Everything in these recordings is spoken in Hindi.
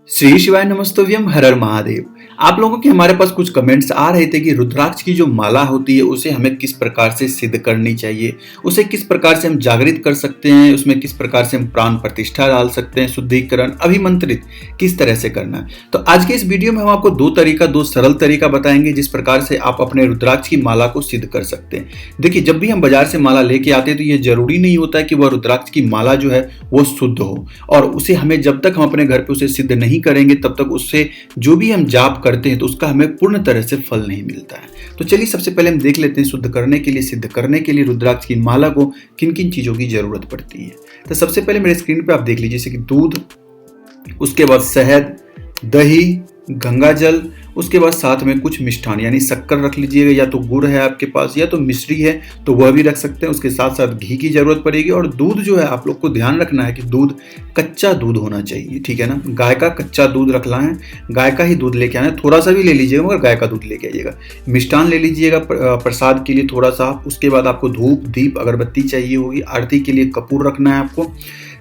श्री शिवाय नमस्तुभ्यम, हर हर महादेव। आप लोगों के हमारे पास कुछ कमेंट्स आ रहे थे कि रुद्राक्ष की जो माला होती है उसे हमें किस प्रकार से सिद्ध करनी चाहिए, उसे किस प्रकार से हम जागृत कर सकते हैं, उसमें किस प्रकार से हम प्राण प्रतिष्ठा डाल सकते हैं, शुद्धिकरण अभिमंत्रित किस तरह से करना है। तो आज के इस वीडियो में हम आपको दो सरल तरीका बताएंगे जिस प्रकार से आप अपने रुद्राक्ष की माला को सिद्ध कर सकते हैं। देखिए, जब भी हम बाजार से माला लेके आते हैं तो ये जरूरी नहीं होता है कि वह रुद्राक्ष की माला जो है वो शुद्ध हो, और उसे हमें जब तक हम अपने घर पे उसे सिद्ध नहीं करेंगे तब तक उससे जो भी हम जाप करते हैं तो उसका हमें पूर्ण तरह से फल नहीं मिलता है। तो चलिए सबसे पहले हम देख लेते हैं शुद्ध करने के लिए, सिद्ध करने के लिए रुद्राक्ष की माला को किन किन चीजों की जरूरत पड़ती है। तो सबसे पहले मेरे स्क्रीन पे आप देख लीजिए, जैसे कि दूध, उसके बाद शहद, दही, गंगा जल, उसके बाद साथ में कुछ मिष्ठान यानी शक्कर रख लीजिएगा, या तो गुड़ है आपके पास या तो मिश्री है तो वह भी रख सकते हैं। उसके साथ साथ घी की जरूरत पड़ेगी, और दूध जो है आप लोग को ध्यान रखना है कि दूध कच्चा दूध होना चाहिए, ठीक है ना। गाय का कच्चा दूध रखना है, गाय का ही दूध लेके आना है, थोड़ा सा भी ले लीजिएगा मगर गाय का दूध लेके आइएगा। मिष्ठान ले लीजिएगा प्रसाद के लिए थोड़ा सा। उसके बाद आपको धूप, दीप, अगरबत्ती चाहिए होगी। आरती के लिए कपूर रखना है आपको।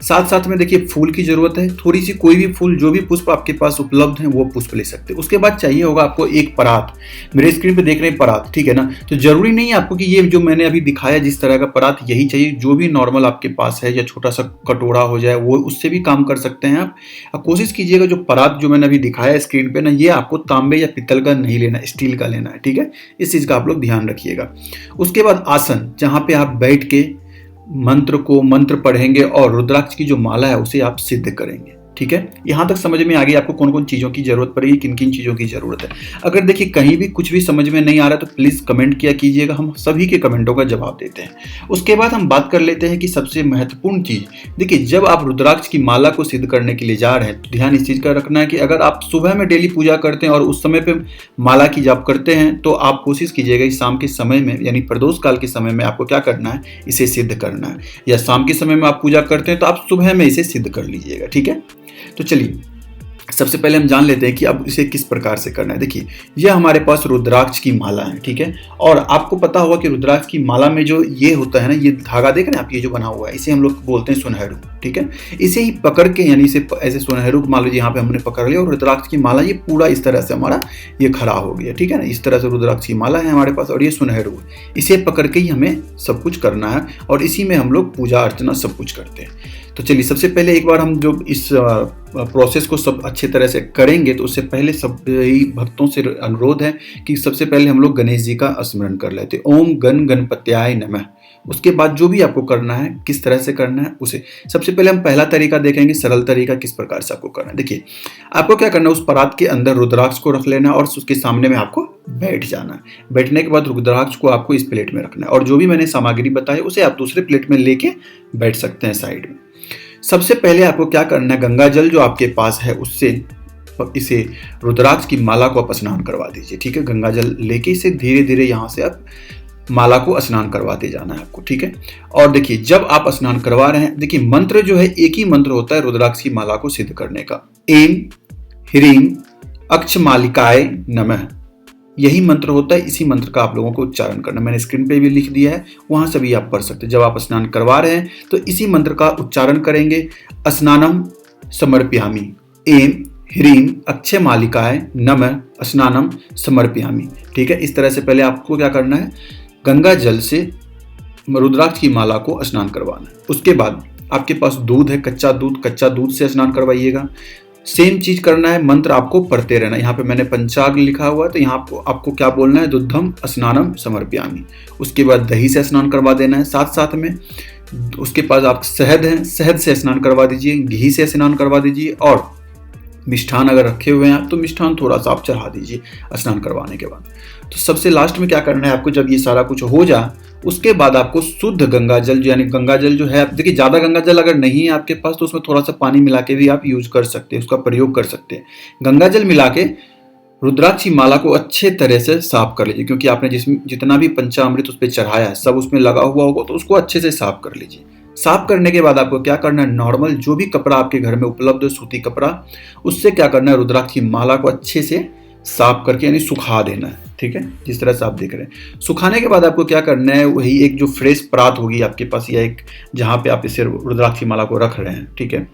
साथ साथ में देखिए फूल की जरूरत है, थोड़ी सी कोई भी फूल, जो भी पुष्प आपके पास उपलब्ध है वो पुष्प ले सकते हैं। उसके बाद चाहिए होगा आपको एक परात, मेरे स्क्रीन पे देख रहे हैं परात, ठीक है ना। तो जरूरी नहीं है आपको कि ये जो मैंने अभी दिखाया जिस तरह का परात यही चाहिए, जो भी नॉर्मल आपके पास है, या छोटा सा कटोरा हो जाए वो, उससे भी काम कर सकते हैं आप। कोशिश कीजिएगा जो परात जो मैंने अभी दिखाया स्क्रीन पे ना, ये आपको तांबे या पित्तल का नहीं लेना, स्टील का लेना है, ठीक है। इस चीज का आप लोग ध्यान रखिएगा। उसके बाद आसन, जहां पे आप बैठ के मंत्र पढ़ेंगे और रुद्राक्ष की जो माला है उसे आप सिद्ध करेंगे, ठीक है। यहां तक समझ में आ गई आपको कौन कौन चीजों की जरूरत पड़ेगी, किन किन चीजों की जरूरत है। अगर देखिए कहीं भी कुछ भी समझ में नहीं आ रहा तो प्लीज कमेंट किया कीजिएगा, हम सभी के कमेंटों का जवाब देते हैं। उसके बाद हम बात कर लेते हैं कि सबसे महत्वपूर्ण चीज, देखिए जब आप रुद्राक्ष की माला को सिद्ध करने के लिए जा रहे हैं तो ध्यान इस चीज का रखना है कि अगर आप सुबह में डेली पूजा करते हैं और उस समय पे माला की जाप करते हैं तो आप कोशिश कीजिएगा इस शाम के समय में, यानी प्रदोष काल के समय में आपको क्या करना है, इसे सिद्ध करना है। या शाम के समय में आप पूजा करते हैं तो आप सुबह में इसे सिद्ध कर लीजिएगा, ठीक है। तो चलिए सबसे पहले हम जान लेते हैं कि अब इसे किस प्रकार से करना है। देखिए यह हमारे पास रुद्राक्ष की माला है, ठीक है। और आपको पता होगा कि रुद्राक्ष की माला में जो ये होता है ना, ये धागा देख रहे हैं आप, ये जो बना हुआ है इसे हम लोग बोलते हैं सुनहरु, ठीक है। इसे ही पकड़ के, यानी इसे ऐसे सुनहरु मान लीजिए यहाँ पे हमने पकड़ लिया और रुद्राक्ष की माला ये पूरा इस तरह से हमारा ये खड़ा हो गया, ठीक है ना। इस तरह से रुद्राक्ष की माला है हमारे पास और ये सुनहरु है, इसे पकड़ के ही हमें सब कुछ करना है और इसी में हम लोग पूजा अर्चना सब कुछ करते हैं। तो चलिए सबसे पहले एक बार हम जो इस प्रोसेस को सब अच्छे तरह से करेंगे तो उससे पहले सभी भक्तों से अनुरोध है कि सबसे पहले हम लोग गणेश जी का स्मरण कर लेते हैं। ओम गण गणपत्याय नमः। उसके बाद जो भी आपको करना है, किस तरह से करना है उसे सबसे पहले हम पहला तरीका देखेंगे, सरल तरीका किस प्रकार से आपको करना है। देखिए आपको क्या करना है, उस परात के अंदर रुद्राक्ष को रख लेना और उसके सामने में आपको बैठ जाना है। बैठने के बाद रुद्राक्ष को आपको इस प्लेट में रखना है और जो भी मैंने सामग्री बताई उसे आप दूसरे प्लेट में लेके बैठ सकते हैं साइड में। सबसे पहले आपको क्या करना है, गंगा जल जो आपके पास है उससे इसे रुद्राक्ष की माला को आप स्नान करवा दीजिए, ठीक है। गंगा जल लेके इसे धीरे धीरे यहाँ से आप माला को स्नान करवाते जाना है आपको, ठीक है। और देखिए जब आप स्नान करवा रहे हैं, देखिए मंत्र जो है एक ही मंत्र होता है रुद्राक्ष की माला को सिद्ध करने का, एम ह्रीम अक्षमालिकाय नमः, यही मंत्र होता है। इसी मंत्र का आप लोगों को उच्चारण करना, मैंने स्क्रीन पे भी लिख दिया है, वहां से भी आप पढ़ सकते हैं। जब आप स्नान करवा रहे हैं तो इसी मंत्र का उच्चारण करेंगे। स्नानम समर्पयामि, एम ह्रीम अक्षय मालिकाय नमः स्नानम समर्पयामि, ठीक है। इस तरह से पहले आपको क्या करना है, गंगा जल से रुद्राक्ष की माला को स्नान करवाना है। उसके बाद आपके पास दूध है, कच्चा दूध से स्नान करवाइएगा। सेम चीज करना है, मंत्र आपको पढ़ते रहना। यहाँ पे मैंने पंचांग लिखा हुआ है तो यहाँ आपको क्या बोलना है, दुग्धम स्नानम समर्पयामि। उसके बाद दही से स्नान करवा देना है। साथ साथ में उसके पास आप शहद है, शहद से स्नान करवा दीजिए, घी से स्नान करवा दीजिए, और मिष्ठान अगर रखे हुए हैं तो मिष्ठान थोड़ा सा आप चढ़ा दीजिए स्नान करवाने के बाद। तो सबसे लास्ट में क्या करना है आपको, जब ये सारा कुछ हो जाए उसके बाद आपको शुद्ध गंगा जल, यानी गंगा जल जो है, देखिए ज्यादा गंगा जल अगर नहीं है आपके पास तो उसमें थोड़ा सा पानी मिला के भी आप यूज कर सकते हैं, उसका प्रयोग कर सकते हैं। गंगा जल मिला के रुद्राक्ष की माला को अच्छे तरह से साफ कर लीजिए, क्योंकि आपने जितना भी पंचामृत उस पर चढ़ाया है सब उसमें लगा हुआ होगा, तो उसको अच्छे से साफ कर लीजिए। साफ करने के बाद आपको क्या करना है, नॉर्मल जो भी कपड़ा आपके घर में उपलब्ध है, सूती कपड़ा, उससे क्या करना है, रुद्राक्ष की माला को अच्छे से साफ करके यानी सुखा देना है। ठीक है, जिस तरह से आप देख रहे हैं। सुखाने के बाद आपको क्या करना है, वही एक जो फ्रेश परात होगी आपके पास या एक जहाँ पे आप इसे रुद्राक्ष की माला को रख रहे हैं, ठीक है,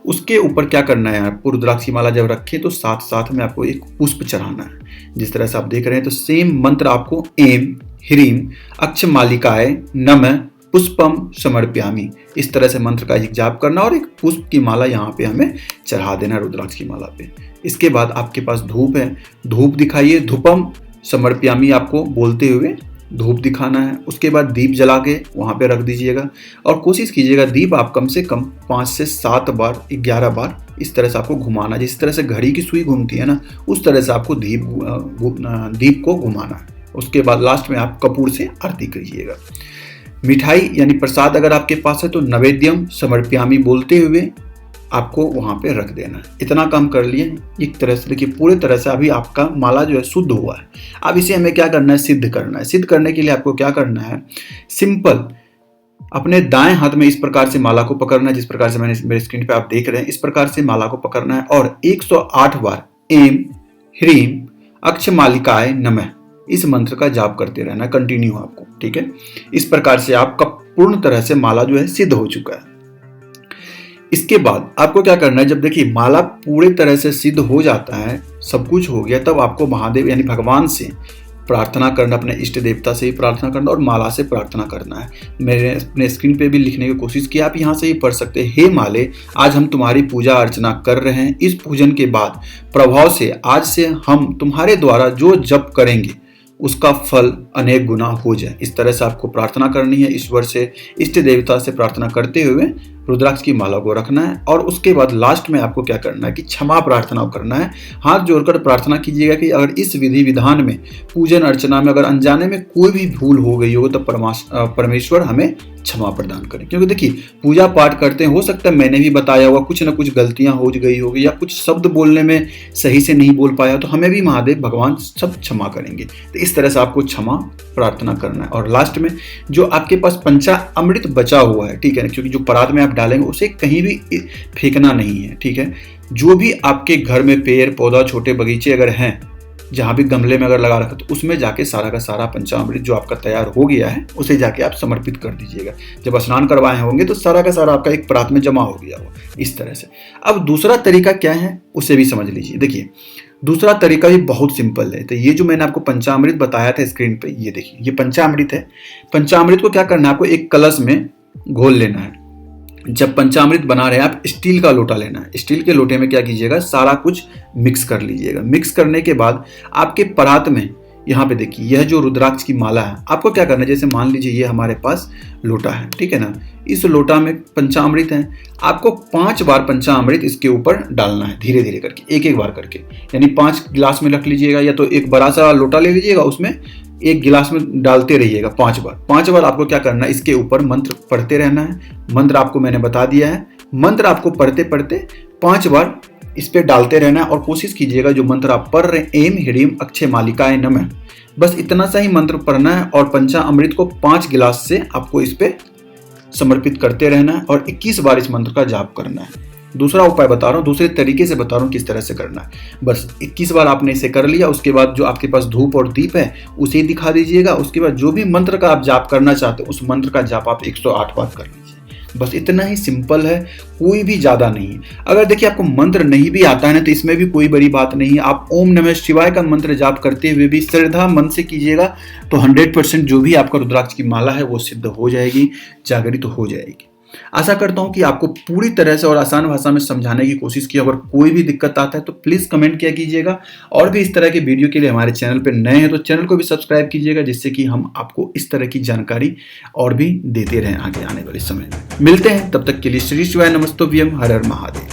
उसके ऊपर क्या करना है आपको, रुद्राक्ष की माला जब रखें तो साथ साथ में आपको एक पुष्प चढ़ाना है। जिस तरह से आप देख रहे हैं तो सेम मंत्र आपको एम ह्रीम अक्षमालिकाय नमः पुष्पम समर्प्यामि, इस तरह से मंत्र का एक जाप करना और एक पुष्प की माला यहाँ पे हमें चढ़ा देना रुद्राक्ष की माला पे। इसके बाद आपके पास धूप है, धूप दिखाइए, धूपम समर्प्यामि आपको बोलते हुए धूप दिखाना है। उसके बाद दीप जला के वहाँ पे रख दीजिएगा और कोशिश कीजिएगा दीप आप कम से कम 5 से 7 बार 11 बार इस तरह से आपको घुमाना, जिस तरह से घड़ी की सुई घूमती है ना, उस तरह से आपको दीप को घुमाना है। उसके बाद लास्ट में आप कपूर से आरती कीजिएगा। मिठाई यानी प्रसाद अगर आपके पास है तो नैवेद्यम समर्प्यामि बोलते हुए आपको वहाँ पे रख देना है। इतना काम कर लिए एक तरह से, देखिए पूरे तरह से अभी आपका माला जो है शुद्ध हुआ है। अब इसे हमें क्या करना है, सिद्ध करना है। सिद्ध करने के लिए आपको क्या करना है, सिंपल अपने दाएं हाथ में इस प्रकार से माला को पकड़ना है, जिस प्रकार से मैंने मेरे स्क्रीन पे आप देख रहे हैं, इस प्रकार से माला को पकड़ना है और 108 बार एम ह्रीम अक्षमालिकाय नमः इस मंत्र का जाप करते रहना कंटिन्यू आपको, ठीक है। इस प्रकार से आपका पूर्ण तरह से माला जो है सिद्ध हो चुका है। इसके बाद आपको क्या करना है, जब देखिए माला पूरी तरह से सिद्ध हो जाता है, सब कुछ हो गया, तब आपको महादेव यानी भगवान से प्रार्थना करना, अपने इष्ट देवता से ही प्रार्थना करना और माला से प्रार्थना करना है। मैंने अपने स्क्रीन पे भी लिखने की कोशिश की, आप यहाँ से ही पढ़ सकते हैं। हे माले, आज हम तुम्हारी पूजा अर्चना कर रहे हैं। इस पूजन के बाद प्रभाव से आज से हम तुम्हारे द्वारा जो जप करेंगे उसका फल अनेक गुना हो जाए। इस तरह से आपको प्रार्थना करनी है, ईश्वर से इष्ट देवता से प्रार्थना करते हुए रुद्राक्ष की माला को रखना है। और उसके बाद लास्ट में आपको क्या करना है कि क्षमा प्रार्थना करना है। हाथ जोड़कर प्रार्थना कीजिएगा कि अगर इस विधि विधान में पूजन अर्चना में अगर अनजाने में कोई भी भूल हो गई हो तो परमेश्वर हमें क्षमा प्रदान करें। क्योंकि देखिए पूजा पाठ करते हैं, हो सकता है मैंने भी बताया हुआ कुछ ना कुछ गलतियां हो गई होगी या कुछ शब्द बोलने में सही से नहीं बोल पाया, तो हमें भी महादेव भगवान सब क्षमा करेंगे। तो इस तरह से आपको क्षमा प्रार्थना करना है। और लास्ट में जो आपके पास पंचामृत बचा हुआ है, ठीक है, क्योंकि जो परात में आप डालेंगे उसे कहीं भी फेंकना नहीं है, ठीक है। जो भी आपके घर में पेड़ पौधा छोटे बगीचे अगर हैं, जहाँ भी गमले में अगर लगा रखा तो उसमें जाके सारा का सारा पंचामृत जो आपका तैयार हो गया है उसे जाके आप समर्पित कर दीजिएगा। जब स्नान करवाए होंगे तो सारा का सारा आपका एक परात में जमा हो गया हो, इस तरह से। अब दूसरा तरीका क्या है उसे भी समझ लीजिए। देखिए दूसरा तरीका भी बहुत सिंपल है। तो ये जो मैंने आपको पंचामृत बताया था स्क्रीन पे, ये देखिए ये पंचामृत है। पंचामृत को क्या करना है, आपको एक कलश में घोल लेना है। जब पंचामृत बना रहे हैं आप, स्टील का लोटा लेना है। स्टील के लोटे में क्या कीजिएगा, सारा कुछ मिक्स कर लीजिएगा। मिक्स करने के बाद आपके परात में यहाँ पे देखिए यह जो रुद्राक्ष की माला है, आपको क्या करना है, जैसे मान लीजिए ये हमारे पास लोटा है, ठीक है ना, इस लोटा में पंचामृत है। आपको 5 बार पंचामृत इसके ऊपर डालना है, धीरे धीरे करके, एक एक बार करके। यानी 5 गिलास में रख लीजिएगा या तो एक बड़ा सा लोटा ले लीजिएगा, उसमें एक गिलास में डालते रहिएगा 5 बार। 5 बार आपको क्या करना है, इसके ऊपर मंत्र पढ़ते रहना है। मंत्र आपको मैंने बता दिया है, मंत्र आपको पढ़ते पढ़ते 5 बार इस पे डालते रहना है। और कोशिश कीजिएगा जो मंत्र आप पढ़ रहे हैं, एम ह्रीम अक्षमालिकाय नमः, बस इतना सा ही मंत्र पढ़ना है और पंचामृत को 5 गिलास से आपको इस पे समर्पित करते रहना है और 21 बार इस मंत्र का जाप करना है। दूसरा उपाय बता रहा हूँ, दूसरे तरीके से बता रहा हूँ किस तरह से करना है। बस 21 बार आपने इसे कर लिया। उसके बाद जो आपके पास धूप और दीप है उसे दिखा दीजिएगा। उसके बाद जो भी मंत्र का आप जाप करना चाहते हो उस मंत्र का जाप आप 108 बार कर लीजिए। बस इतना ही सिंपल है, कोई भी ज्यादा नहीं है। अगर देखिए आपको मंत्र नहीं भी आता है ना, तो इसमें भी कोई बड़ी बात नहीं है। आप ओम नमः शिवाय का मंत्र जाप करते हुए भी श्रद्धा मन से कीजिएगा तो 100% जो भी आपका रुद्राक्ष की माला है वो सिद्ध हो जाएगी, जागृत हो जाएगी। आशा करता हूं कि आपको पूरी तरह से और आसान भाषा में समझाने की कोशिश की। अगर कोई भी दिक्कत आता है तो प्लीज कमेंट किया कीजिएगा। और भी इस तरह के वीडियो के लिए हमारे चैनल पर नए हैं तो चैनल को भी सब्सक्राइब कीजिएगा, जिससे कि हम आपको इस तरह की जानकारी और भी देते रहें आगे आने वाले समय में। मिलते हैं, तब तक के लिए श्री शिवाय नमस्तुभ्यम, हर हर महादेव।